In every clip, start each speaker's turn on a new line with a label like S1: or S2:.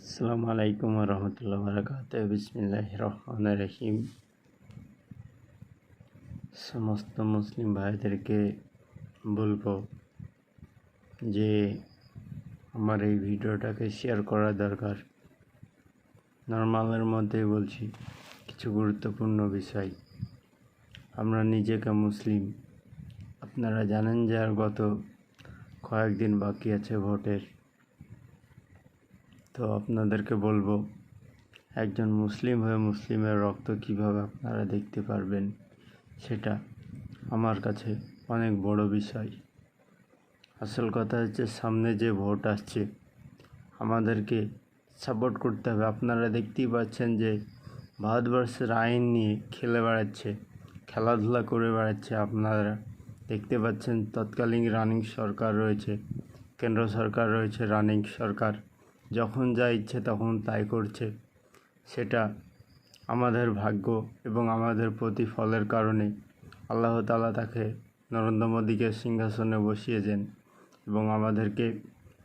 S1: আসসালামু আলাইকুম রহমতুল্লাহ বারাকাতুহু। বিসমিল্লাহির রহমানির রহিম। সমস্ত মুসলিম ভাইদেরকে বলবো যে আমার এই ভিডিওটাকে শেয়ার করা দরকার। নর্মালের মধ্যে বলছি কিছু গুরুত্বপূর্ণ বিষয়। আমরা নিজেকে মুসলিম, আপনারা জানেন যে আর গত কয়েকদিন বাকি আছে ভোটের। তো আপনাদেরকে বলবো, একজন মুসলিম হয়ে মুসলিমের রক্ত কিভাবে আপনারা দেখতে পারবেন, সেটা আমার কাছে অনেক বড় বিষয়। আসল কথা হচ্ছে, সামনে যে ভোট আসছে আমাদেরকে সাপোর্ট করতে হবে। আপনারা দেখতেই পাচ্ছেন যে ভারতবর্ষের আইন নিয়ে খেলাধুলা করে বেড়াচ্ছে। আপনারা দেখতে পাচ্ছেন তৎকালীন রানিং সরকার রয়েছে, কেন্দ্র সরকার রয়েছে, রানিং সরকার যখন যা ইচ্ছে তখন তাই করছে। সেটা আমাদের ভাগ্য এবং আমাদের প্রতিফলের কারণে আল্লাহ তাআলা তাকে নরেন্দ্র মোদীকে সিংহাসনে বসিয়েছেন এবং আমাদেরকে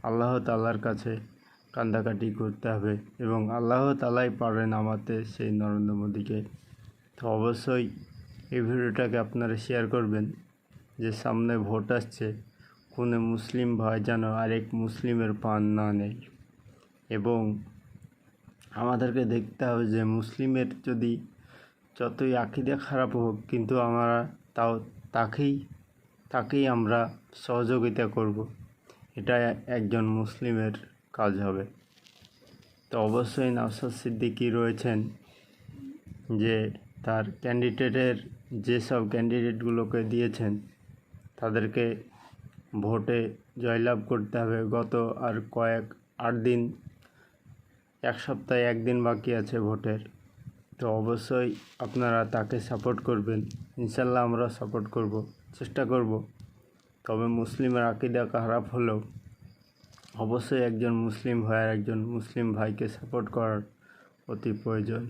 S1: আল্লাহ তাআলার কাছে কান্দাকাটি করতে হবে এবং আল্লাহ তাআলাই পারেন নামাতে সেই নরেন্দ্র মোদীকে। তো অবশ্যই এই ভিডিওটাকে আপনারা শেয়ার করবেন যে সামনে ভোট আসছে, কোনো মুসলিম ভাই যেন আরেক মুসলিমের পান না নেয়। এবং আমাদেরকে দেখতে হবে যে মুসলিমের যদি যতই আকীদা খারাপ হোক, কিন্তু আমরা তাকেই আমরা সহযোগিতা করব, এটা একজন মুসলিমের কাজ হবে। তো অবশ্যই নওশাদ সিদ্দিকী রয়েছেন, যে তার যেসব ক্যান্ডিডেটগুলোকে দিয়েছেন তাদেরকে ভোটে জয়লাভ করতে হবে। গত আর 8 দিন, এক সপ্তাহে 1 দিন বাকি আছে ভোটের। তো অবশ্যই আপনারা তাকে সাপোর্ট করবেন। ইনশাল্লাহ আমরা সাপোর্ট করব, চেষ্টা করব। তবে মুসলিমের আকীদা খারাপ হলেও অবশ্যই একজন মুসলিম ভাইকে সাপোর্ট করার অতি প্রয়োজন।